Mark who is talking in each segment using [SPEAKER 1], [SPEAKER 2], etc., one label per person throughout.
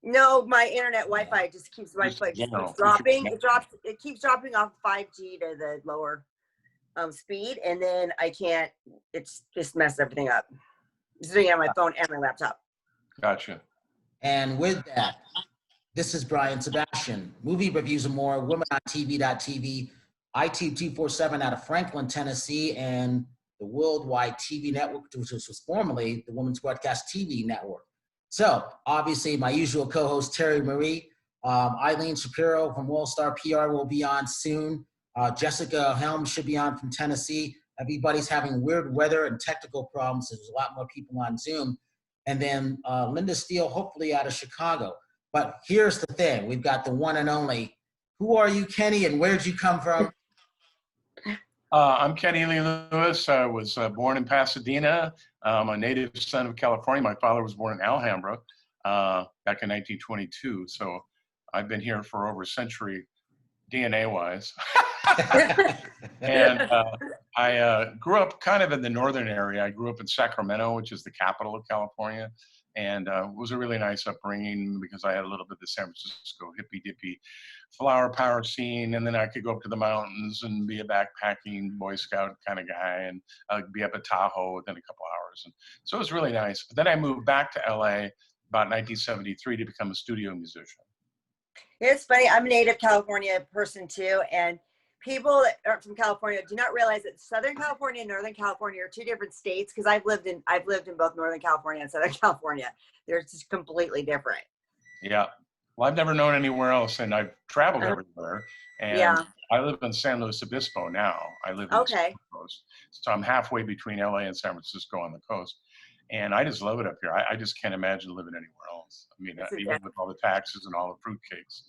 [SPEAKER 1] No, my internet Wi-Fi just keeps dropping. It keeps dropping off 5G to the lower speed, and then I can't. It's just messed everything up. It's doing it on my phone and my laptop.
[SPEAKER 2] Gotcha.
[SPEAKER 3] And with that, this is Brian Sebastian, Movie Reviews and More, WomenOnTV.tv, IT247 out of Franklin, Tennessee, and the Worldwide TV Network, which was formerly the Women's Broadcast TV Network. So, obviously, my usual co-host, Terri Marie, Eileen Shapiro from Worldstar PR will be on soon. Jessica Heim should be on from Tennessee. Everybody's having weird weather and technical problems. So there's a lot more people on Zoom. And then Linda Steele, hopefully out of Chicago. But here's the thing. We've got the one and only. Who are you, Kenny, and where'd you come from?
[SPEAKER 2] I'm Kenny Lee Lewis. I was born in Pasadena. I'm a native son of California. My father was born in Alhambra back in 1922. So I've been here for over a century, DNA-wise. And I grew up kind of in the northern area. I grew up in Sacramento, which is the capital of California. And it was a really nice upbringing because I had a little bit of the San Francisco hippy-dippy flower power scene. And then I could go up to the mountains and be a backpacking Boy Scout kind of guy and be up at Tahoe within a couple hours. And so it was really nice. But then I moved back to LA about 1973 to become a studio musician.
[SPEAKER 1] It's funny. I'm a native California person too. And people that are from California do not realize that Southern California and Northern California are two different states, because I've lived in both Northern California and Southern California. They're just completely different.
[SPEAKER 2] Yeah. Well, I've never known anywhere else, and I've traveled everywhere. And I live in San Luis Obispo now. I live in the Central Coast. So I'm halfway between LA and San Francisco on the coast. And I just love it up here. I just can't imagine living anywhere else. I mean, even with all the taxes and all the fruitcakes.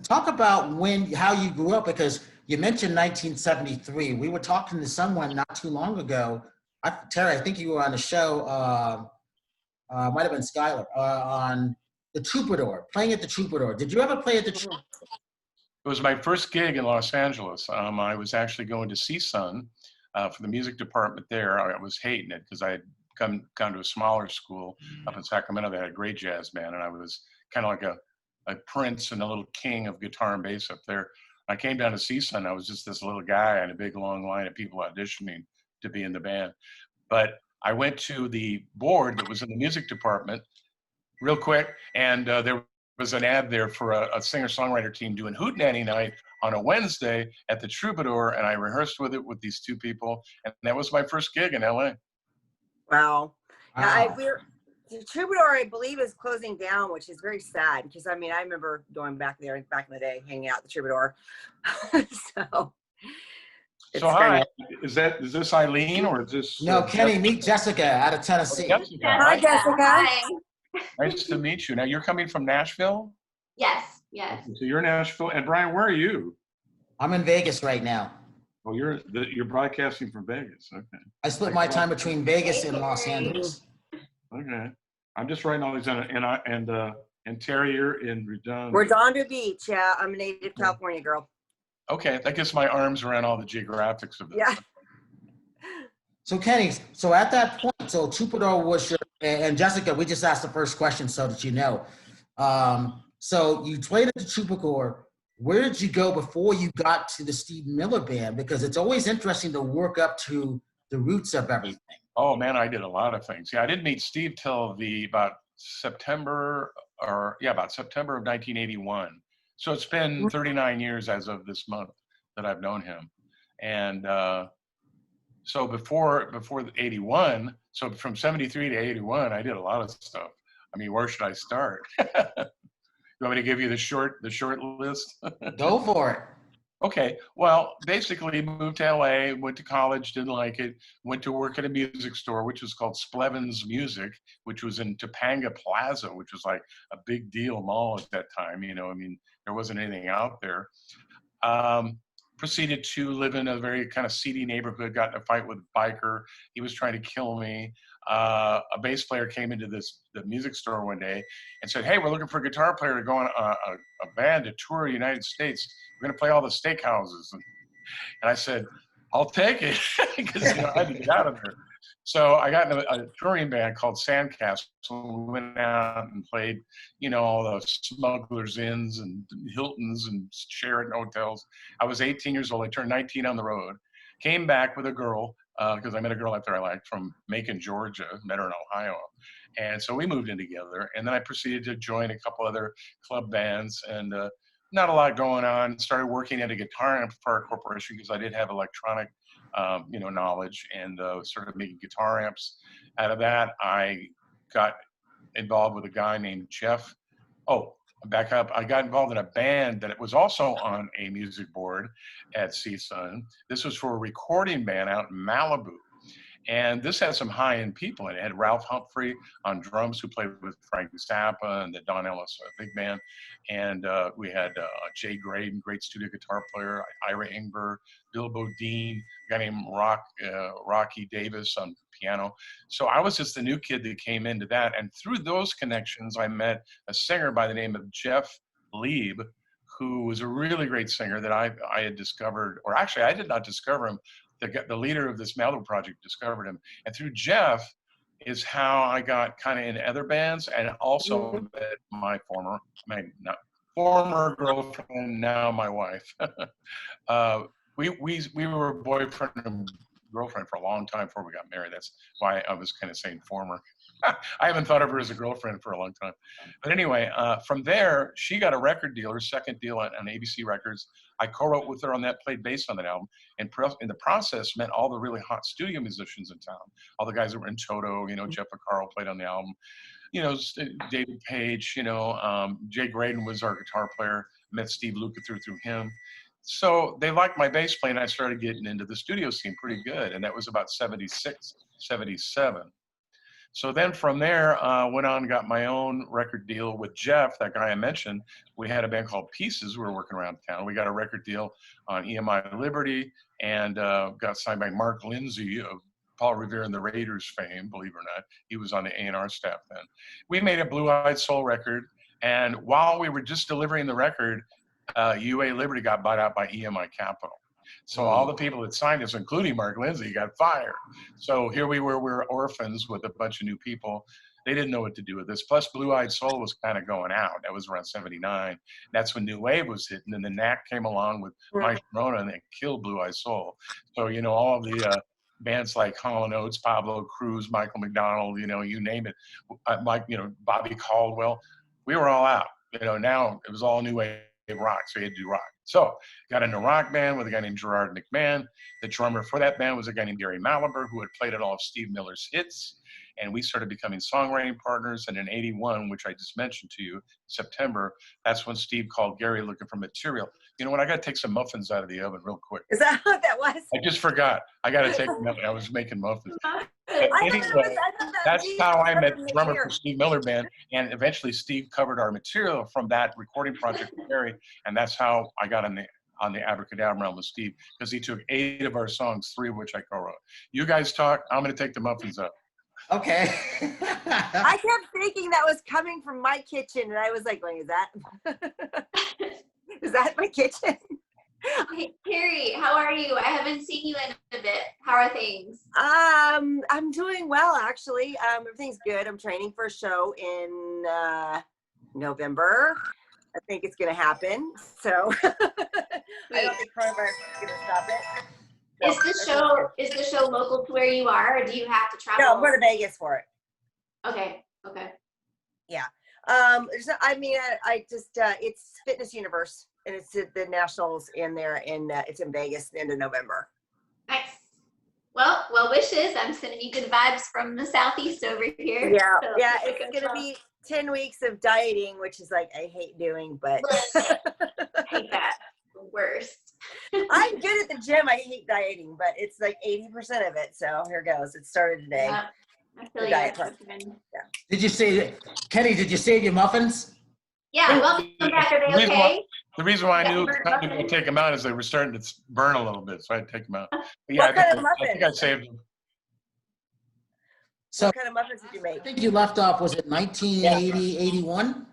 [SPEAKER 3] Talk about how you grew up, because you mentioned 1973. We were talking to someone not too long ago. Terry, I think you were on the show, might have been Skylar, on the Troubadour, playing at the Troubadour. Did you ever play at the Troubadour?
[SPEAKER 2] It was my first gig in Los Angeles. I was actually going to CSUN for the music department there. I was hating it because I had gone to a smaller school up in Sacramento that had a great jazz band, and I was kind of like a prince and a little king of guitar and bass up there. I came down to CSUN. I was just this little guy and a big long line of people auditioning to be in the band. But I went to the board that was in the music department real quick, and there was an ad there for a singer-songwriter team doing Hootenanny Night on a Wednesday at the Troubadour, and I rehearsed with these two people, and that was my first gig in LA.
[SPEAKER 1] Wow. The Troubadour, I believe, is closing down, which is very sad, because I mean, I remember going back there back in the day, hanging out at the Troubadour.
[SPEAKER 2] So hi, is this Eileen, or is this?
[SPEAKER 3] No, Kenny, meet Jessica out of Tennessee.
[SPEAKER 2] Oh, Jessica.
[SPEAKER 1] Hi, Jessica.
[SPEAKER 4] Hi.
[SPEAKER 2] Nice to meet you. Now you're coming from Nashville?
[SPEAKER 4] Yes.
[SPEAKER 2] So you're in Nashville, and Brian, where are you?
[SPEAKER 3] I'm in Vegas right now.
[SPEAKER 2] Oh, you're broadcasting from Vegas. Okay.
[SPEAKER 3] I split my time between Vegas and Los Angeles.
[SPEAKER 2] Okay. I'm just writing all these down, and Terry, you're in Redondo.
[SPEAKER 1] Redondo Beach, yeah. I'm a native California girl.
[SPEAKER 2] Okay, that gets my arms around all the geographics of this.
[SPEAKER 1] Yeah.
[SPEAKER 3] So Kenny, so at that point, so Troubadour was your, and Jessica, we just asked the first question so that you know. So you played at the Troubadour. Where did you go before you got to the Steve Miller Band? Because it's always interesting to work up to the roots of everything.
[SPEAKER 2] Oh man, I did a lot of things. Yeah, I didn't meet Steve till about September of 1981. So it's been 39 years as of this month that I've known him. And so before 81, so from 73 to 81, I did a lot of stuff. I mean, where should I start? You want me to give you the short list?
[SPEAKER 3] Go for it.
[SPEAKER 2] Okay, well, basically moved to LA, went to college, didn't like it, went to work at a music store, which was called Splevins Music, which was in Topanga Plaza, which was like a big deal mall at that time. You know, I mean, there wasn't anything out there. Proceeded to live in a very kind of seedy neighborhood, got in a fight with a biker. He was trying to kill me. A bass player came into the music store one day and said, "Hey, we're looking for a guitar player to go on a band to tour the United States. We're going to play all the steakhouses." And I said, "I'll take it," because I had to get out of there. So I got in a touring band called Sandcastle. We went out and played, you know, all the Smugglers Inns and Hiltons and Sheraton hotels. I was 18 years old. I turned 19 on the road. Came back with a girl, because I met a girl out there I liked from Macon, Georgia, met her in Ohio. And so we moved in together. And then I proceeded to join a couple other club bands, and not a lot going on. Started working at a guitar amplifier corporation because I did have electronic you know, knowledge, and started making guitar amps. Out of that, I got involved with a guy named Jeff. Oh, back up. I got involved in a band that was also on a music board at CSUN. This was for a recording band out in Malibu. And this had some high-end people in it. It had Ralph Humphrey on drums, who played with Frank Zappa and the Don Ellis big band. And we had Jay Graydon, great studio guitar player, Ira Ingber, Bill Bodine, a guy named Rocky Davis on piano. So I was just the new kid that came into that. And through those connections, I met a singer by the name of Jeff Lieb, who was a really great singer that I had discovered, or actually I did not discover him. The leader of this Malibu project discovered him. And through Jeff is how I got kind of in other bands, and also met my former girlfriend, now my wife. We were boyfriend and girlfriend for a long time before we got married. That's why I was kind of saying former. I haven't thought of her as a girlfriend for a long time. But anyway, from there, she got a record deal, her second deal on ABC Records. I co-wrote with her on that, played bass on that album. And in the process, met all the really hot studio musicians in town. All the guys that were in Toto, you know, Jeff Vaccaro played on the album. You know, David Page, you know, Jay Graydon was our guitar player. Met Steve Luca through him. So they liked my bass playing. I started getting into the studio scene pretty good. And that was about 76, 77. So then from there, went on and got my own record deal with Jeff, that guy I mentioned. We had a band called Pieces. We were working around town. We got a record deal on EMI Liberty, and got signed by Mark Lindsay of Paul Revere and the Raiders fame, believe it or not. He was on the A&R staff then. We made a Blue-Eyed Soul record, and while we were just delivering the record, UA Liberty got bought out by EMI Capital. So all the people that signed us, including Mark Lindsay, got fired. So here we were orphans with a bunch of new people. They didn't know what to do with this. Plus, Blue-Eyed Soul was kind of going out. That was around 79. That's when New Wave was hitting. And then Knack came along with Mike Corona and they killed Blue-Eyed Soul. So, you know, all of the bands like Hall & Oates, Pablo Cruz, Michael McDonald, you know, you name it, Bobby Caldwell, we were all out. You know, now it was all New Wave rock, so you had to do rock. So got in a rock band with a guy named Gerard McMahon. The drummer for that band was a guy named Gary Malaber, who had played at all of Steve Miller's hits. And we started becoming songwriting partners. And in 81, which I just mentioned to you, September, that's when Steve called Gary looking for material. You know what? I got to take some muffins out of the oven real quick.
[SPEAKER 1] Is that what that was?
[SPEAKER 2] I just forgot. I got to take them out. I was making muffins.
[SPEAKER 1] Anyway,
[SPEAKER 2] that's how I met the drummer for Steve Miller Band. And eventually Steve covered our material from that recording project with Gary. And that's how I got on the Abracadabra realm with Steve, because he took 8 of our songs, 3 of which I co-wrote. You guys talk. I'm going to take the muffins up.
[SPEAKER 3] Okay.
[SPEAKER 1] I kept thinking that was coming from my kitchen, and I was like, going, is that my kitchen?
[SPEAKER 4] Hey, Terri, how are you? I haven't seen you in a bit. How are things?
[SPEAKER 1] I'm doing well, actually. Everything's good. I'm training for a show in November. I think it's going to happen. So I don't think coronavirus is going to stop it. So,
[SPEAKER 4] is the show local to where you are, or do you have to travel?
[SPEAKER 1] No, I'm going to Vegas for it.
[SPEAKER 4] Okay.
[SPEAKER 1] Yeah. It's Fitness Universe, and it's at the Nationals in there, and it's in Vegas the end of November.
[SPEAKER 4] Nice. Well wishes. I'm sending you good vibes from the Southeast over here.
[SPEAKER 1] Yeah,
[SPEAKER 4] so
[SPEAKER 1] yeah. It's going to be 10 weeks of dieting, which is like I hate doing, but
[SPEAKER 4] I hate that. The worst.
[SPEAKER 1] I'm good at the gym. I hate dieting, but it's like 80% of it. So here goes. It started today.
[SPEAKER 4] Yeah, I feel
[SPEAKER 1] Yeah.
[SPEAKER 3] Did you say, Kenny, did you save your muffins?
[SPEAKER 4] Yeah, welcome back. Are they okay?
[SPEAKER 2] The reason why I knew I was going to take them out is they were starting to burn a little bit, so I had to take them out. But yeah, I think I saved them.
[SPEAKER 3] So,
[SPEAKER 1] what kind of muffins did you make?
[SPEAKER 3] I think you left off, was it 1980, 81?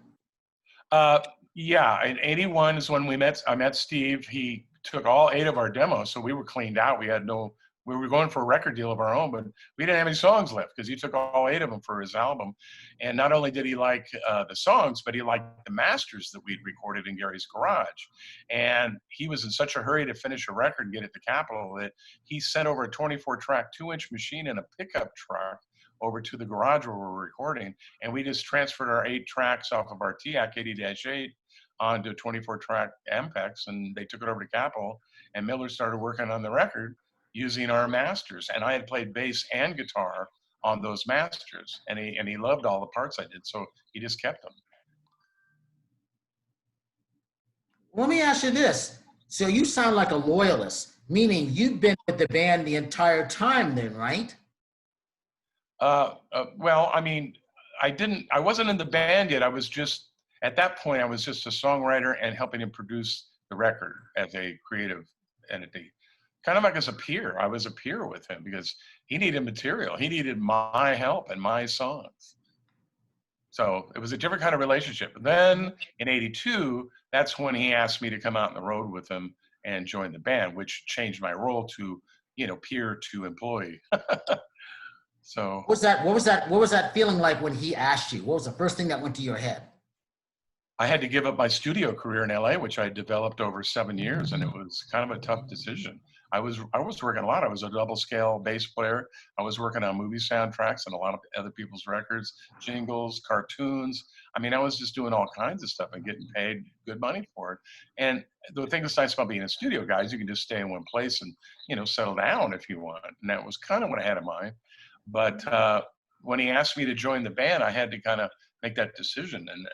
[SPEAKER 2] Yeah, in 81 is when I met Steve. He took all 8 of our demos, so we were cleaned out. We had no we were going for a record deal of our own, but we didn't have any songs left because he took all 8 of them for his album. And not only did he like the songs, but he liked the masters that we'd recorded in Gary's garage. And he was in such a hurry to finish a record and get it to Capitol that he sent over a 24-track 2-inch machine and a pickup truck over to the garage where we were recording. And we just transferred our 8 tracks off of our TIAC 80-8 onto a 24-track Ampex, and they took it over to Capitol, and Miller started working on the record using our masters. And I had played bass and guitar on those masters, and he loved all the parts I did, so he just kept them.
[SPEAKER 3] Let me ask you this. So you sound like a loyalist, meaning you've been with the band the entire time then, right?
[SPEAKER 2] Well, I mean, I wasn't in the band yet. At that point, I was just a songwriter and helping him produce the record as a creative entity. Kind of like as a peer. I was a peer with him because he needed material. He needed my help and my songs. So it was a different kind of relationship. Then in '82, that's when he asked me to come out on the road with him and join the band, which changed my role to, peer to employee. So
[SPEAKER 3] What was that feeling like when he asked you? What was the first thing that went to your head?
[SPEAKER 2] I had to give up my studio career in LA, which I developed over 7 years, and it was kind of a tough decision. I was working a lot. I was a double scale bass player. I was working on movie soundtracks and a lot of other people's records, jingles, cartoons. I mean, I was just doing all kinds of stuff and getting paid good money for it. And the thing that's nice about being a studio guy is you can just stay in one place and, settle down if you want. And that was kind of what I had in mind. But when he asked me to join the band, I had to kind of make that decision. And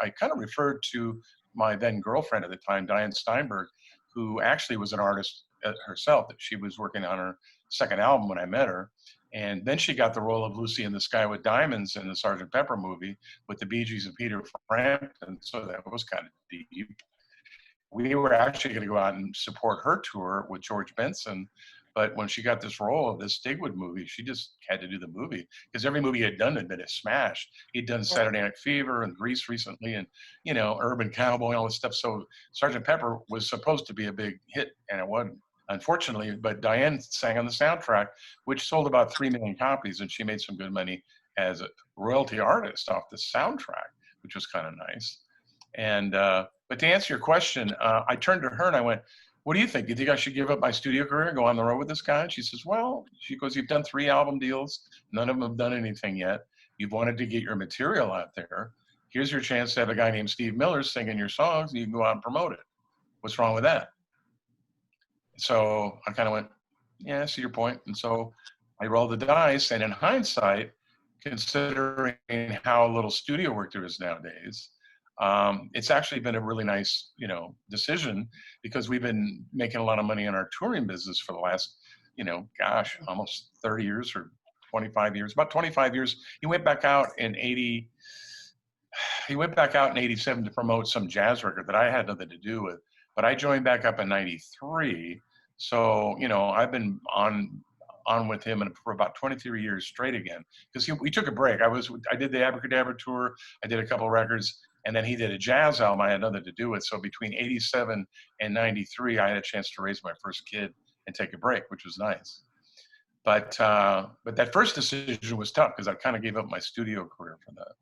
[SPEAKER 2] I kind of referred to my then girlfriend at the time, Diane Steinberg, who actually was an artist herself, that she was working on her second album when I met her. And then she got the role of Lucy in the Sky with Diamonds in the Sgt. Pepper movie with the Bee Gees and Peter Frampton. So that was kind of deep. We were actually going to go out and support her tour with George Benson. But when she got this role of this Stigwood movie, she just had to do the movie because every movie he had done had been a smash. He'd done Saturday Night Fever and Grease recently and, Urban Cowboy and all this stuff. So Sgt. Pepper was supposed to be a big hit, and it wasn't, unfortunately. But Diane sang on the soundtrack, which sold about 3 million copies, and she made some good money as a royalty artist off the soundtrack, which was kind of nice. And but to answer your question, I turned to her and I went, "What do you think? Do you think I should give up my studio career and go on the road with this guy?" And she says, "Well," she goes, "you've done 3 album deals. None of them have done anything yet. You've wanted to get your material out there. Here's your chance to have a guy named Steve Miller singing your songs, and you can go out and promote it. What's wrong with that?" So I kind of went, "Yeah, I see your point." And so I rolled the dice. And in hindsight, considering how little studio work there is nowadays, it's actually been a really nice, decision because we've been making a lot of money in our touring business for the last, almost 30 years or 25 years, about 25 years. He went back out in 87 to promote some jazz record that I had nothing to do with, but I joined back up in 93. So, I've been on with him for about 23 years straight again because we took a break. I did the Abracadabra tour. I did a couple of records. And then he did a jazz album I had nothing to do with. So between 87 and 93, I had a chance to raise my first kid and take a break, which was nice. But that first decision was tough because I kind of gave up my studio career for that.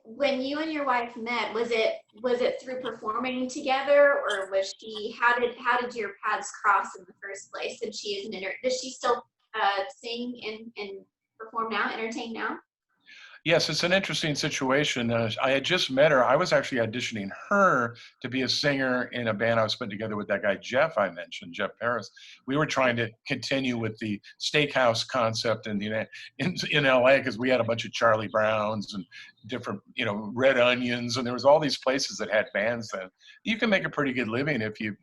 [SPEAKER 4] When you and your wife met, was it through performing together, or how did your paths cross in the first place? Does she still sing and perform now, entertain now?
[SPEAKER 2] Yes, it's an interesting situation. I had just met her. I was actually auditioning her to be a singer in a band I was putting together with that guy, Jeff, I mentioned, Jeff Paris. We were trying to continue with the steakhouse concept in LA because we had a bunch of Charlie Browns and different, Red Onions. And there was all these places that had bands then. You can make a pretty good living if you,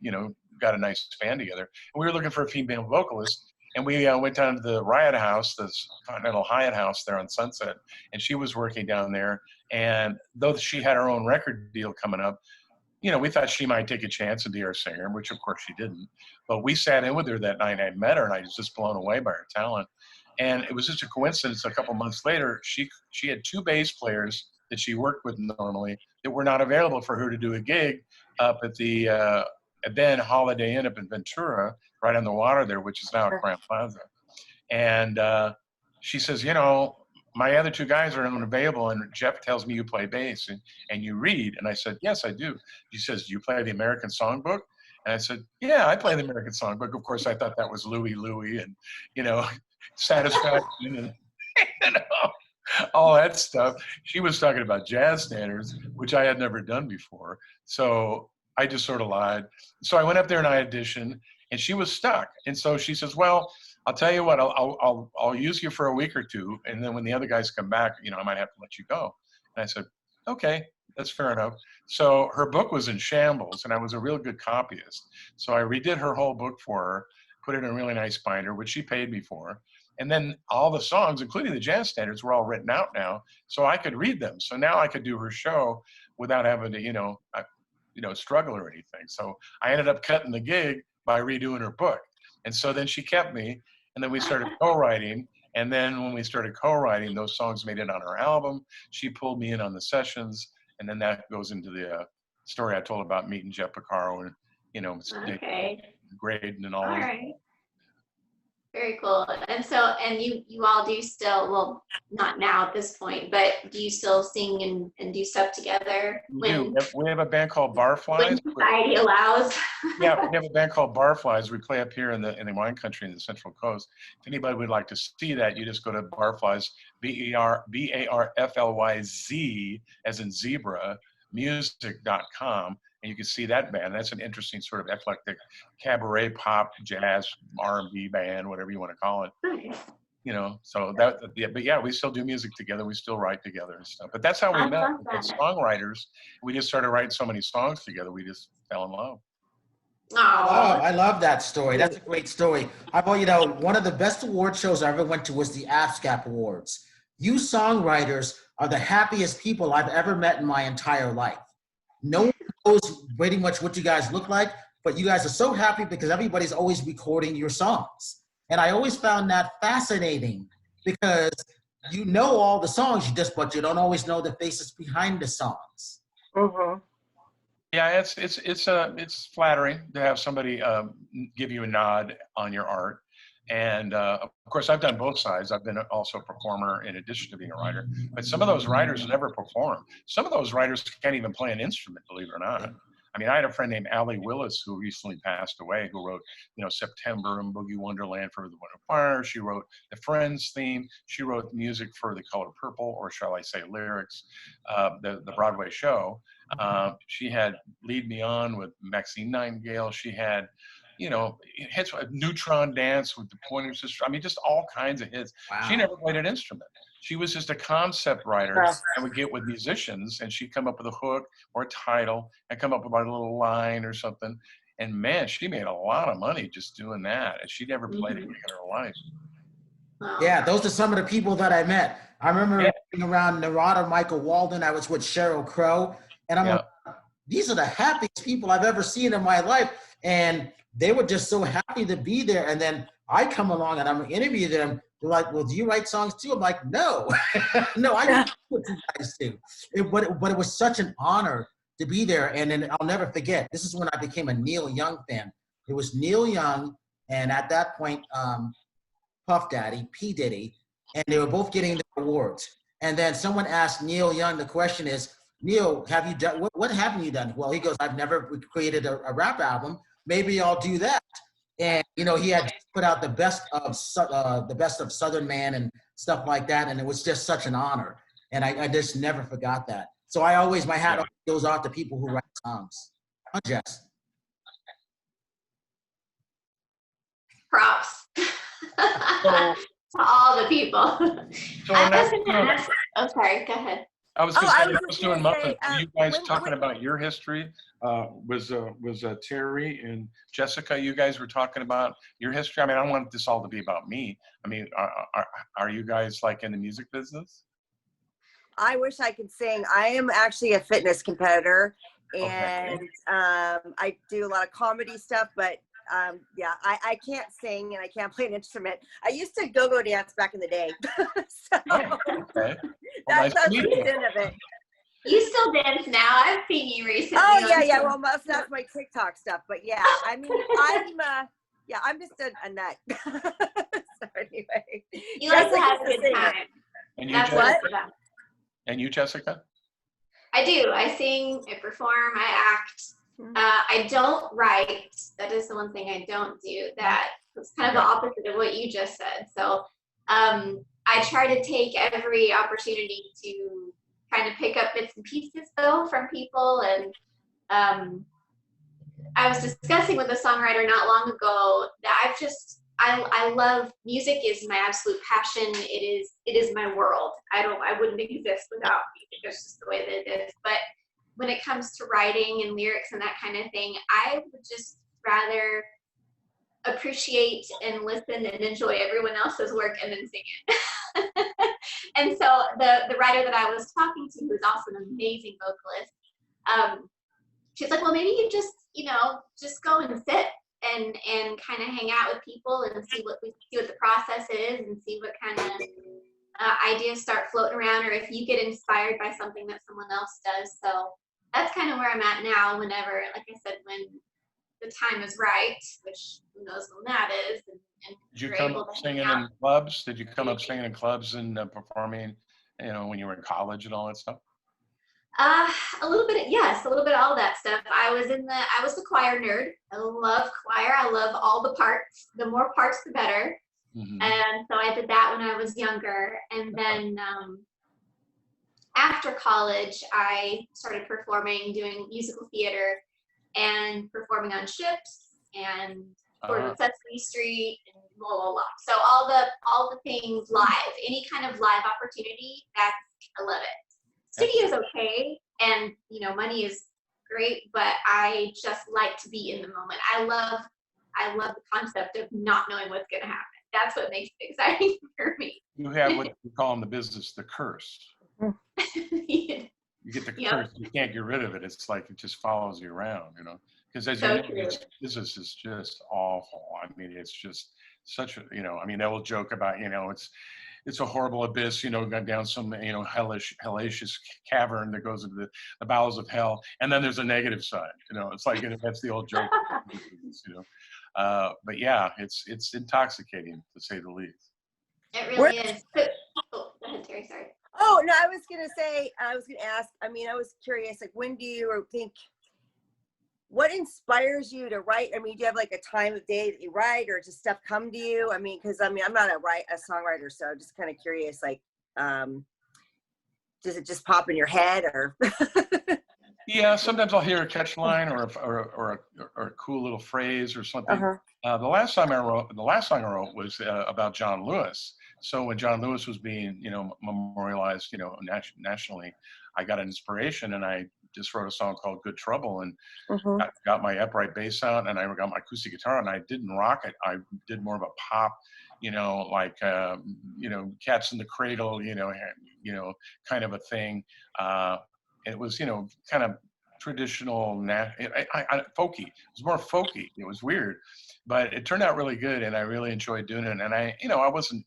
[SPEAKER 2] got a nice band together. And we were looking for a female vocalist. And we went down to the Riot House, this Continental Hyatt House there on Sunset, and she was working down there. And though she had her own record deal coming up, we thought she might take a chance and be our singer, which of course she didn't. But we sat in with her that night. I met her, and I was just blown away by her talent. And it was just a coincidence. A couple months later, she had 2 bass players that she worked with normally that were not available for her to do a gig up at the and then Holiday Inn up in Ventura, right on the water there, which is now at Crowne Plaza. And she says, you know, my other two guys are unavailable, and Jeff tells me you play bass and you read. And I said, yes, I do. She says, do you play the American Songbook? And I said, yeah, I play the American Songbook. Of course, I thought that was Louie Louie and, you know, Satisfaction and you know, all that stuff. She was talking about jazz standards, which I had never done before. So I just sort of lied. So I went up there and I auditioned, and she was stuck. And so she says, well, I'll tell you what, I'll use you for a week or two, and then when the other guys come back, you know, I might have to let you go. And I said, okay, that's fair enough. So her book was in shambles, and I was a real good copyist. So I redid her whole book for her, put it in a really nice binder, which she paid me for. And then all the songs, including the jazz standards, were all written out now, so I could read them. So now I could do her show without having to, you know, struggle or anything. So I ended up cutting the gig by redoing her book. And so then she kept me, and then we started co-writing. And then when we started co-writing, those songs made it on her album. She pulled me in on the sessions, and then that goes into the story I told about meeting Jeff Porcaro and, you know, Graydon and all
[SPEAKER 4] All
[SPEAKER 2] those.
[SPEAKER 4] right. Very cool. And so, and you all do still, well, not now at this point, but do you still sing and do stuff together when
[SPEAKER 2] We have a band called Barflies.
[SPEAKER 4] when society allows?
[SPEAKER 2] Yeah, we have a band called Barflies. We play up here in the wine country in the Central Coast. If anybody would like to see that, you just go to Barflies, BARFLYZ, as in zebra, music.com, and you can see that band. That's an interesting sort of eclectic cabaret, pop, jazz, R&B band, whatever you want to call it.
[SPEAKER 4] Nice.
[SPEAKER 2] You know, so that, yeah, but yeah, we still do music together. We still write together and stuff. But that's how we
[SPEAKER 4] I
[SPEAKER 2] met.
[SPEAKER 4] love
[SPEAKER 2] As
[SPEAKER 4] that.
[SPEAKER 2] songwriters, we just started writing so many songs together. We just fell in love.
[SPEAKER 3] Oh, I love that story. That's a great story. You know, one of the best award shows I ever went to was the ASCAP Awards. You songwriters are the happiest people I've ever met in my entire life. No one knows pretty much what you guys look like, but you guys are so happy because everybody's always recording your songs. And I always found that fascinating because you know all the songs, but you don't always know the faces behind the songs.
[SPEAKER 1] Mm-hmm.
[SPEAKER 2] Yeah, it's flattering to have somebody give you a nod on your art. And of course, I've done both sides. I've been also a performer in addition to being a writer. But some of those writers never perform. Some of those writers can't even play an instrument, believe it or not. I mean, I had a friend named Allie Willis who recently passed away, who wrote, you know, September and Boogie Wonderland for the Winter Fire. She wrote the Friends theme. She wrote music for The Color Purple, or shall I say lyrics, the Broadway show. She had Lead Me On with Maxine Nightingale. She had, you know, hits with Neutron Dance with the Pointer Sisters. I mean, just all kinds of hits.
[SPEAKER 3] Wow.
[SPEAKER 2] She never played an instrument. She was just a concept writer and would get with musicians, and she'd come up with a hook or a title and come up with a little line or something. And man, she made a lot of money just doing that. And she never played a gig in her life.
[SPEAKER 4] Wow.
[SPEAKER 3] Yeah, those are some of the people that I met. I remember being around Narada Michael Walden. I was with Sheryl Crow. And I'm like, these are the happiest people I've ever seen in my life. And they were just so happy to be there. And then I come along and I'm interviewing them. They're like, well, do you write songs too? I'm like, no, no, I don't do what you guys do. But it was such an honor to be there. And then I'll never forget, this is when I became a Neil Young fan. It was Neil Young, and at that point, Puff Daddy, P. Diddy, and they were both getting their awards. And then someone asked Neil Young, the question is, Neil, have you done, what haven't you done? Well, he goes, I've never created a rap album. Maybe I'll do that. And, you know, he had just put out the best of Southern Man and stuff like that. And it was just such an honor. And I just never forgot that. So I always, my hat goes off to people who write songs. Jess.
[SPEAKER 4] Props
[SPEAKER 2] So,
[SPEAKER 4] to all the people.
[SPEAKER 2] so
[SPEAKER 4] I was going to ask, oh, sorry, go ahead.
[SPEAKER 2] I was just doing
[SPEAKER 1] say,
[SPEAKER 2] you guys talking about your history. Was Terry and Jessica, you guys were talking about your history? I mean, I don't want this all to be about me. I mean, are you guys like in the music business?
[SPEAKER 1] I wish I could sing. I am actually a fitness competitor, and I do a lot of comedy stuff, but yeah, I can't sing and I can't play an instrument. I used to go dance back in the day. So
[SPEAKER 2] Okay. Well,
[SPEAKER 1] that's
[SPEAKER 2] nice to
[SPEAKER 1] the
[SPEAKER 2] meet you.
[SPEAKER 1] extent of it.
[SPEAKER 4] You still dance now. I've seen you recently.
[SPEAKER 1] Oh yeah,
[SPEAKER 4] on
[SPEAKER 1] yeah.
[SPEAKER 4] some-
[SPEAKER 1] Well, that's my TikTok stuff. But yeah, I mean, I'm just a nut. So anyway,
[SPEAKER 4] You like to have a
[SPEAKER 1] Jessica's the
[SPEAKER 4] good
[SPEAKER 1] singer.
[SPEAKER 4] time.
[SPEAKER 2] And you,
[SPEAKER 4] That's what
[SPEAKER 1] What?
[SPEAKER 4] it's about.
[SPEAKER 2] and you, Jessica?
[SPEAKER 4] I do. I sing, I perform, I act. I don't write. That is the one thing I don't do. That was kind of the opposite of what you just said. So I try to take every opportunity to kind of pick up bits and pieces, though, from people. And I was discussing with a songwriter not long ago that I love music. Is my absolute passion. It is my world. I wouldn't exist without music. That's just the way that it is. But when it comes to writing and lyrics and that kind of thing, I would just rather appreciate and listen and enjoy everyone else's work and then sing it. And so the writer that I was talking to, who's also an amazing vocalist, she's like, well, maybe you just go and sit and kind of hang out with people and see what the process is and see what kind of ideas start floating around, or if you get inspired by something that someone else does. So that's kind of where I'm at now. Whenever, like I said, when the time is right, which who knows when that is, and
[SPEAKER 2] Did you
[SPEAKER 4] you're
[SPEAKER 2] come
[SPEAKER 4] able
[SPEAKER 2] up
[SPEAKER 4] to
[SPEAKER 2] singing
[SPEAKER 4] hang out.
[SPEAKER 2] in clubs? Did you come up singing in clubs and performing, when you were in college and all that stuff?
[SPEAKER 4] A little bit, yes, a little bit of all that stuff. I was the choir nerd. I love choir. I love all the parts. The more parts, the better.
[SPEAKER 2] Mm-hmm.
[SPEAKER 4] And so I did that when I was younger. And then after college, I started performing, doing musical theater and performing on ships and toured with Sesame Street and blah, blah, blah. So all the things live, any kind of live opportunity, I love it. Studio's okay, and money is great, but I just like to be in the moment. I love the concept of not knowing what's going to happen. That's what makes it exciting for me.
[SPEAKER 2] You have what we call in the business the curse.
[SPEAKER 4] Yeah.
[SPEAKER 2] You get the
[SPEAKER 4] Yep.
[SPEAKER 2] curse, you can't get rid of it. It's like it just follows you around, because as
[SPEAKER 4] So
[SPEAKER 2] you know,
[SPEAKER 4] true.
[SPEAKER 2] this business is just awful. I mean, it's just such a, they will joke about, it's a horrible abyss, got down some, hellacious cavern that goes into the bowels of hell. And then there's a negative side, it's like, that's the old joke, but yeah, it's intoxicating to say the least.
[SPEAKER 4] It really is. Oh, go ahead, Terry, sorry.
[SPEAKER 1] Oh no, I was gonna ask. I mean, I was curious. Like, when do you think? What inspires you to write? I mean, do you have like a time of day that you write, or just stuff come to you? I mean, because I'm not a songwriter, so I'm just kind of curious. Like, does it just pop in your head, or?
[SPEAKER 2] Yeah, sometimes I'll hear a catch line or a cool little phrase or something.
[SPEAKER 1] Uh-huh.
[SPEAKER 2] The last song I wrote was about John Lewis. So when John Lewis was being, memorialized, nationally, I got an inspiration and I just wrote a song called "Good Trouble" and got my upright bass out and I got my acoustic guitar and I didn't rock it. I did more of a pop, like Cats in the Cradle, kind of a thing. It was, kind of traditional, folky. It was more folky. It was weird, but it turned out really good, and I really enjoyed doing it. And I wasn't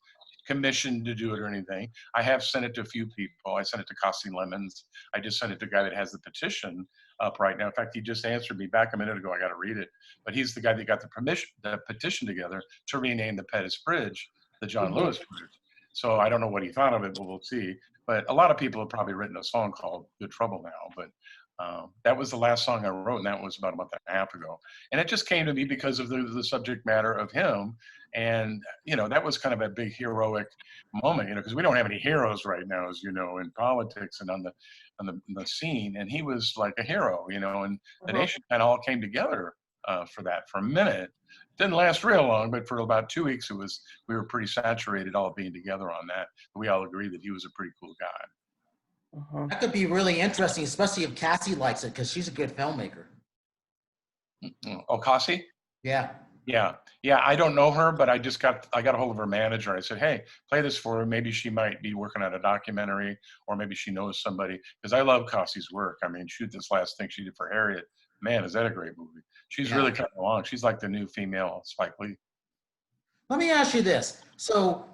[SPEAKER 2] commissioned to do it or anything. I have sent it to a few people. I sent it to Costing Lemons. I just sent it to the guy that has the petition up right now. In fact, he just answered me back a minute ago. I got to read it, but he's the guy that got the petition together to rename the Pettus Bridge the John Lewis Bridge. So I don't know what he thought of it, but we'll see. But a lot of people have probably written a song called "Good Trouble" now, but that was the last song I wrote, and that was about a month and a half ago. And it just came to me because of the subject matter of him. And, that was kind of a big heroic moment, because we don't have any heroes right now, as you know, in politics and on the scene. And he was like a hero, and the nation kind of all came together for that for a minute. Didn't last real long, but for about 2 weeks, we were pretty saturated all being together on that. We all agreed that he was a pretty cool guy.
[SPEAKER 3] That could be really interesting, especially if Cassie likes it, because she's a good filmmaker.
[SPEAKER 2] Oh, Cassie?
[SPEAKER 3] Yeah.
[SPEAKER 2] Yeah. I don't know her, but I got a hold of her manager. I said, hey, play this for her. Maybe she might be working on a documentary, or maybe she knows somebody. Because I love Cassie's work. I mean, shoot, this last thing she did for Harriet, man, is that a great movie? She's really coming along. She's like the new female Spike Lee.
[SPEAKER 3] Let me ask you this. So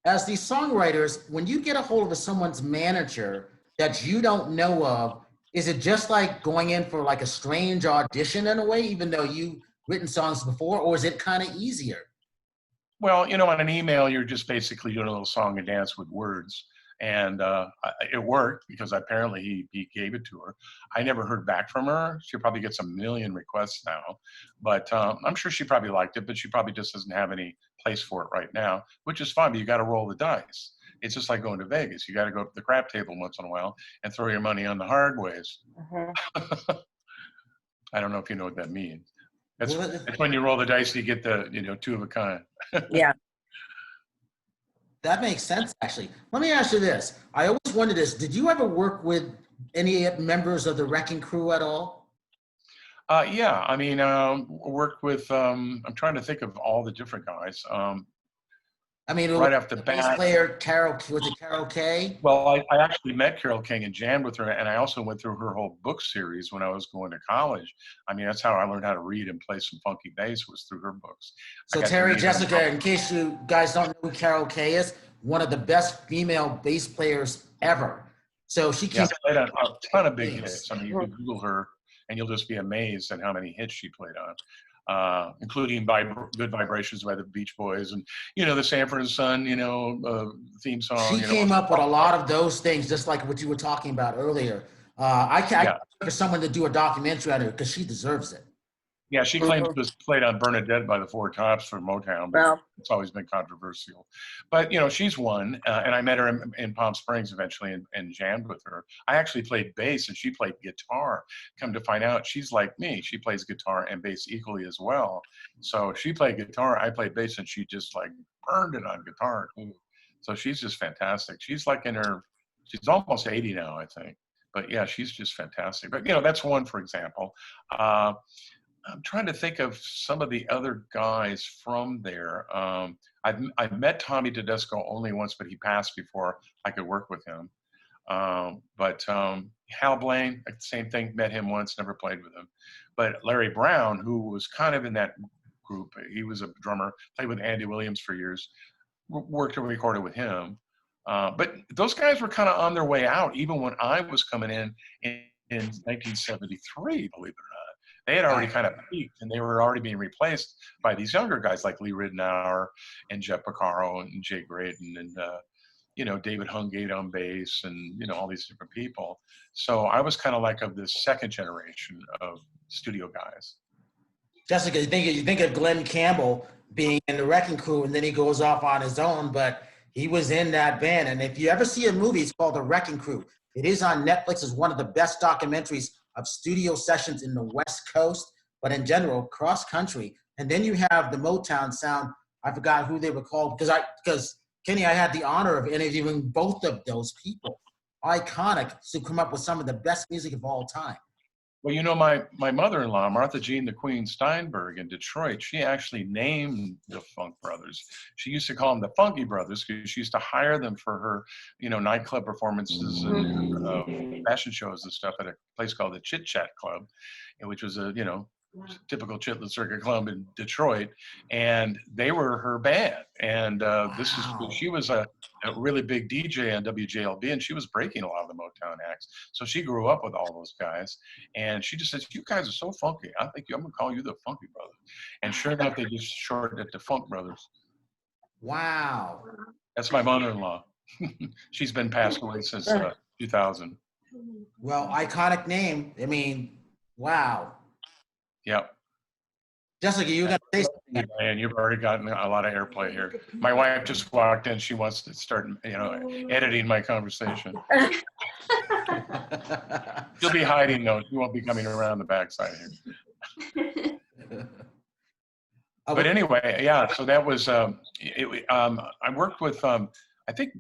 [SPEAKER 3] as these songwriters, when you get a hold of someone's manager, that you don't know of, is it just like going in for like a strange audition in a way, even though you've written songs before, or is it kind of easier?
[SPEAKER 2] Well, on an email, you're just basically doing a little song and dance with words. And it worked because apparently he gave it to her. I never heard back from her. She probably gets a million requests now, but I'm sure she probably liked it, but she probably just doesn't have any place for it right now, which is fine, but you got to roll the dice. It's just like going to Vegas. You got to go to the crap table once in a while and throw your money on the hard ways. I don't know if you know what that means. That's when you roll the dice, you get the, two of a kind.
[SPEAKER 1] Yeah.
[SPEAKER 3] That makes sense, actually. Let me ask you this. I always wondered this. Did you ever work with any members of the Wrecking Crew at all?
[SPEAKER 2] Yeah, I mean, worked with, I'm trying to think of all the different guys.
[SPEAKER 3] I mean,
[SPEAKER 2] right off the
[SPEAKER 3] bass
[SPEAKER 2] bat.
[SPEAKER 3] player, was it Carol Kay?
[SPEAKER 2] Well, I actually met Carol King and jammed with her, and I also went through her whole book series when I was going to college. I mean, that's how I learned how to read and play some funky bass, was through her books.
[SPEAKER 3] So Terry, Jessica, in case you guys don't know who Carol Kay is, one of the best female bass players ever. So she came
[SPEAKER 2] played on a ton of big hits. I mean, you can Google her, and you'll just be amazed at how many hits she played on, including Good Vibrations by the Beach Boys and, the Sanford and Son, theme song.
[SPEAKER 3] She came up with a lot of those things, just like what you were talking about earlier. I can't for someone to do a documentary on her because she deserves it.
[SPEAKER 2] Yeah, she claims it was played on Bernadette by the Four Tops for Motown, but it's always been controversial. But, she's one, and I met her in Palm Springs eventually and jammed with her. I actually played bass, and she played guitar. Come to find out, she's like me. She plays guitar and bass equally as well. So she played guitar, I played bass, and she just, burned it on guitar, too. So she's just fantastic. She's she's almost 80 now, I think. But, yeah, she's just fantastic. But, that's one, for example. I'm trying to think of some of the other guys from there. I've met Tommy Tedesco only once, but he passed before I could work with him. But Hal Blaine, same thing, met him once, never played with him. But Larry Brown, who was kind of in that group, he was a drummer, played with Andy Williams for years, worked and recorded with him. But those guys were kind of on their way out, even when I was coming in 1973, believe it or not. They had already kind of peaked, and they were already being replaced by these younger guys like Lee Ridenour and Jeff Porcaro and Jay Graydon and, David Hungate on bass and, all these different people. So I was kind of like of this second generation of studio guys.
[SPEAKER 3] Jessica, you think of Glenn Campbell being in the Wrecking Crew, and then he goes off on his own, but he was in that band. And if you ever see a movie, it's called The Wrecking Crew. It is on Netflix. It's one of the best documentaries of studio sessions in the West Coast, but in general, cross country. And then you have the Motown sound. I forgot who they were called because Kenny, I had the honor of interviewing both of those people. Iconic to come up with some of the best music of all time.
[SPEAKER 2] Well, my mother-in-law, Martha Jean the Queen Steinberg in Detroit, she actually named the Funk Brothers. She used to call them the Funky Brothers because she used to hire them for her, nightclub performances and fashion shows and stuff at a place called the Chit Chat Club, which was a, typical Chitlin Circuit Club in Detroit. And they were her band. And she was a really big DJ on WJLB, and she was breaking a lot of the Motown acts. So she grew up with all those guys, and she just says, "You guys are so funky. I'm going to call you the Funky Brothers." And sure enough, they just shortened it to Funk Brothers.
[SPEAKER 3] Wow.
[SPEAKER 2] That's my mother-in-law. She's been passed away since 2000.
[SPEAKER 3] Well, iconic name. I mean, wow.
[SPEAKER 2] Yep.
[SPEAKER 3] Jessica, you got to say something.
[SPEAKER 2] And you've already gotten a lot of airplay here. My wife just walked in. She wants to start, editing my conversation. She'll be hiding though. She won't be coming around the backside here. But anyway, yeah. So that was. I worked with. I think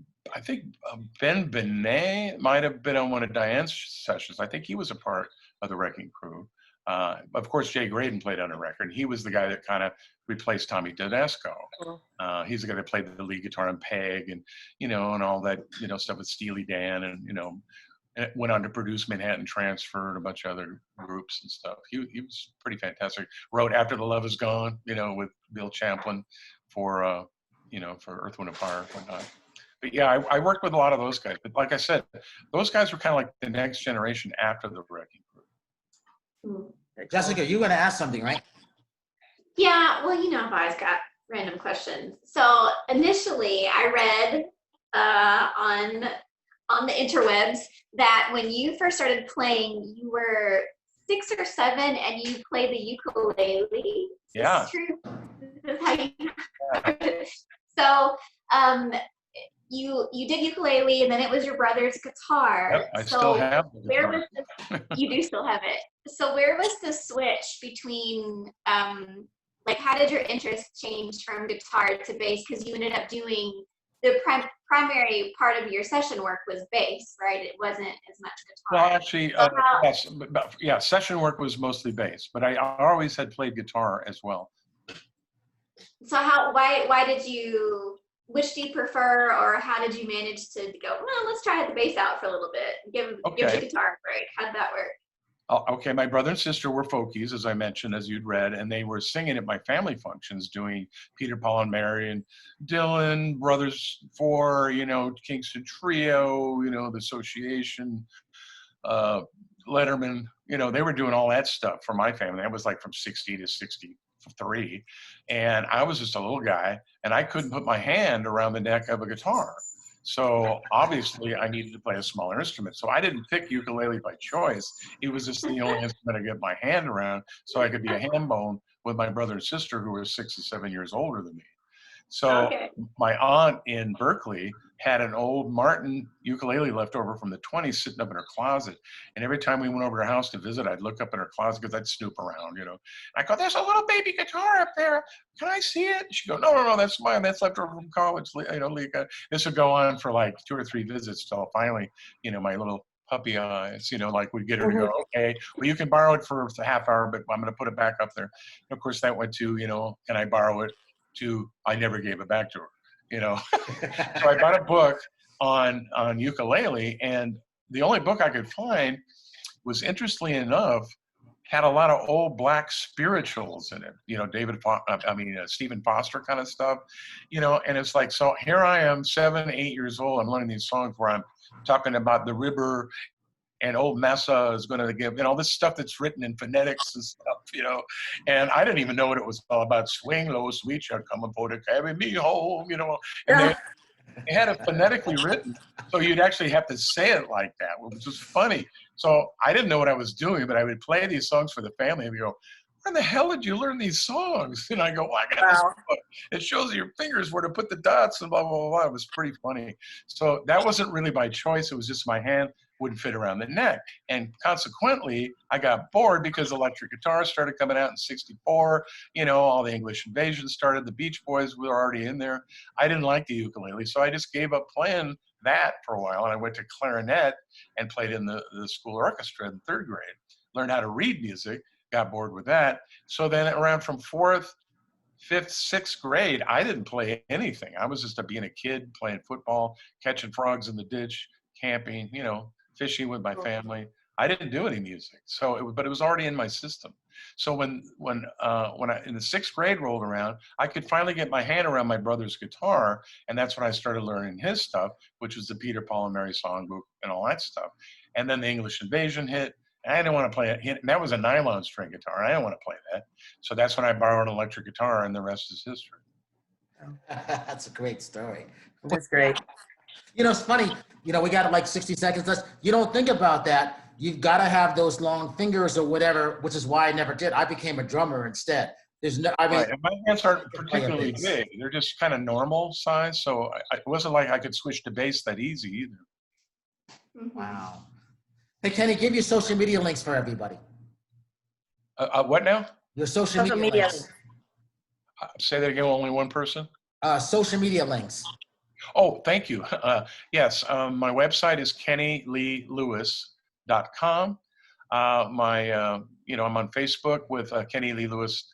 [SPEAKER 2] Ben Benet might have been on one of Diane's sessions. I think he was a part of the Wrecking Crew. Of course, Jay Graydon played on a record. He was the guy that kind of replaced Tommy Tedesco. He's the guy that played the lead guitar on Peg and, and all that, stuff with Steely Dan and, went on to produce Manhattan Transfer and a bunch of other groups and stuff. He was pretty fantastic. Wrote After the Love Is Gone, with Bill Champlin for Earth, Wind & Fire and whatnot. But yeah, I worked with a lot of those guys. But like I said, those guys were kind of like the next generation after the Wrecking Crew.
[SPEAKER 3] Jessica, you're going to ask something, right?
[SPEAKER 4] Yeah, well, I've always got random questions. So initially, I read on the interwebs that when you first started playing, you were 6 or 7, and you played the ukulele.
[SPEAKER 2] Yeah.
[SPEAKER 4] Is this true? This is how you... So, you did ukulele, and then it was your brother's guitar.
[SPEAKER 2] Yep, I still have the
[SPEAKER 4] Where
[SPEAKER 2] guitar.
[SPEAKER 4] was you do still have it. So where was the switch between like, how did your interest change from guitar to bass? Because you ended up doing the primary part of your session work was bass, right? It wasn't as much guitar.
[SPEAKER 2] Well, actually, yes, but yeah, session work was mostly bass, but I always had played guitar as well.
[SPEAKER 4] So why did you, which do you prefer, or how did you manage to go, well, let's try the bass out for a little bit, give the guitar a break? How did that work?
[SPEAKER 2] Okay, my brother and sister were folkies, as I mentioned, as you'd read, and they were singing at my family functions, doing Peter, Paul, and Mary, and Dylan, Brothers Four, Kingston Trio, the Association, Letterman, they were doing all that stuff for my family. That was like from 60 to 63. And I was just a little guy, and I couldn't put my hand around the neck of a guitar. So obviously I needed to play a smaller instrument. So I didn't pick ukulele by choice. It was just the only instrument I get my hand around, so I could be a ham bone with my brother and sister who were 6 or 7 years older than me. So my aunt in Berkeley had an old Martin ukulele left over from the 20s sitting up in her closet. And every time we went over to her house to visit, I'd look up in her closet because I'd snoop around, I go, there's a little baby guitar up there. Can I see it? And she'd go, no, that's mine. That's left over from college. Lika. This would go on for like 2 or 3 visits till finally, my little puppy eyes, like we'd get her to go, okay, well, you can borrow it for a half hour, but I'm going to put it back up there. And of course, that went to, can I borrow it? To I never gave it back to her, So I bought a book on ukulele, and the only book I could find was, interestingly enough, had a lot of old black spirituals in it, Stephen Foster kind of stuff, and it's like, so here I am, 7, 8 years old, I'm learning these songs where I'm talking about the river, and old Massa is going to give, all this stuff that's written in phonetics and stuff, and I didn't even know what it was all about. Swing low, sweet child, coming for to carry me home, and they had it phonetically written, so you'd actually have to say it like that, which was funny. So I didn't know what I was doing, but I would play these songs for the family, and they go, where the hell did you learn these songs? And I go, well, I got this book. It shows your fingers where to put the dots and blah, blah, blah, blah. It was pretty funny. So that wasn't really by choice. It was just my hand wouldn't fit around the neck. And consequently, I got bored because electric guitars started coming out in 64. All the English Invasion started. The Beach Boys were already in there. I didn't like the ukulele, so I just gave up playing that for a while. And I went to clarinet and played in the school orchestra in 3rd grade. Learned how to read music. Got bored with that. So then around from 4th, 5th, 6th grade, I didn't play anything. I was just being a kid, playing football, catching frogs in the ditch, camping, fishing with my family. I didn't do any music. But it was already in my system. So when I in the 6th grade rolled around, I could finally get my hand around my brother's guitar, and that's when I started learning his stuff, which was the Peter, Paul, and Mary songbook and all that stuff. And then the English Invasion hit. I didn't want to play it. That was a nylon string guitar. I didn't want to play that. So that's when I borrowed an electric guitar, and the rest is history.
[SPEAKER 3] That's a great story.
[SPEAKER 1] That's great.
[SPEAKER 3] It's funny. We got like 60 seconds left. You don't think about that. You've got to have those long fingers or whatever, which is why I never did. I became a drummer instead. There's no, I mean,
[SPEAKER 2] right. And my hands aren't particularly big. They're just kind of normal size. So it wasn't like I could switch to bass that easy either.
[SPEAKER 3] Wow. Hey, Kenny, give your social media links for everybody.
[SPEAKER 2] What now?
[SPEAKER 3] Your social media links.
[SPEAKER 2] Say that again, only one person?
[SPEAKER 3] Social media links.
[SPEAKER 2] Oh, thank you. Yes, my website is kennyleelewis.com. I'm on Facebook with Kenny Lee Lewis,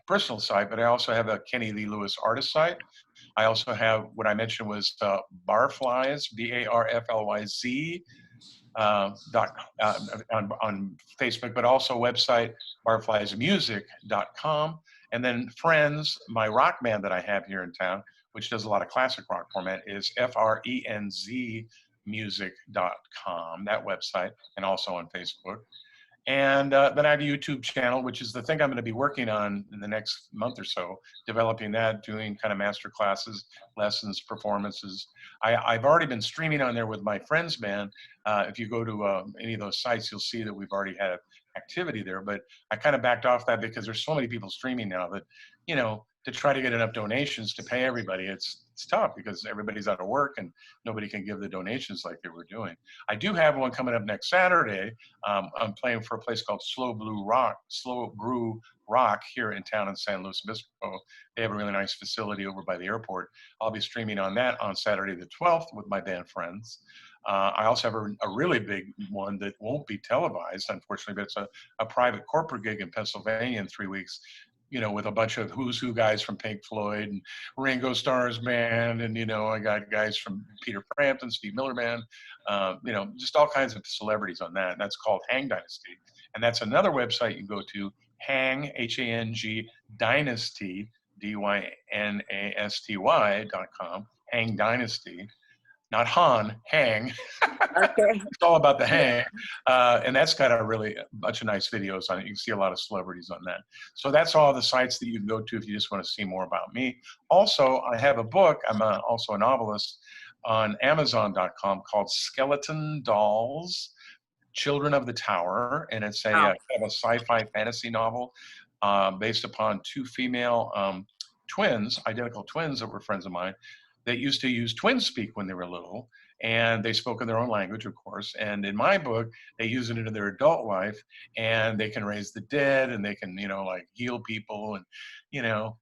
[SPEAKER 2] personal site, but I also have a Kenny Lee Lewis artist site. I also have what I mentioned was Barflies, BARFLYZ, on Facebook, but also website barfliesmusic.com. And then Friends, my rock band that I have here in town, which does a lot of classic rock format, is frenzmusic.com, that website, and also on Facebook. And then I have a YouTube channel, which is the thing I'm going to be working on in the next month or so, developing that, doing kind of master classes, lessons, performances. I've already been streaming on there with my friend's band. If you go to any of those sites, you'll see that we've already had activity there. But I kind of backed off that because there's so many people streaming now that, you know, to try to get enough donations to pay everybody, it's tough because everybody's out of work and nobody can give the donations like they were doing. I do have one coming up next Saturday. I'm playing for a place called Slow Brew Rock here in town in San Luis Obispo. They have a really nice facility over by the airport. I'll be streaming on that on Saturday the 12th with my band friends. I also have a really big one that won't be televised, unfortunately, but it's a private corporate gig in Pennsylvania in 3 weeks, you know, with a bunch of who's who guys from Pink Floyd and Ringo Starr's band. And, you know, I got guys from Peter Frampton, Steve Miller Band, you know, just all kinds of celebrities on that. And that's called Hang Dynasty. And that's another website you can go to, Hang, H-A-N-G, Dynasty, DYNASTY.com, Hang Dynasty. Not Han, Hang.
[SPEAKER 1] Okay.
[SPEAKER 2] It's all about the hang. And that's got a bunch of nice videos on it. You can see a lot of celebrities on that. So that's all the sites that you can go to if you just want to see more about me. Also, I have a book. I'm also a novelist on Amazon.com called Skeleton Dolls, Children of the Tower. And it's kind of a sci-fi fantasy novel based upon two female twins, identical twins that were friends of mine, that used to use twin speak when they were little, and they spoke in their own language, of course. And in my book, they use it into their adult life, and they can raise the dead, and they can, you know, like heal people, and, you know,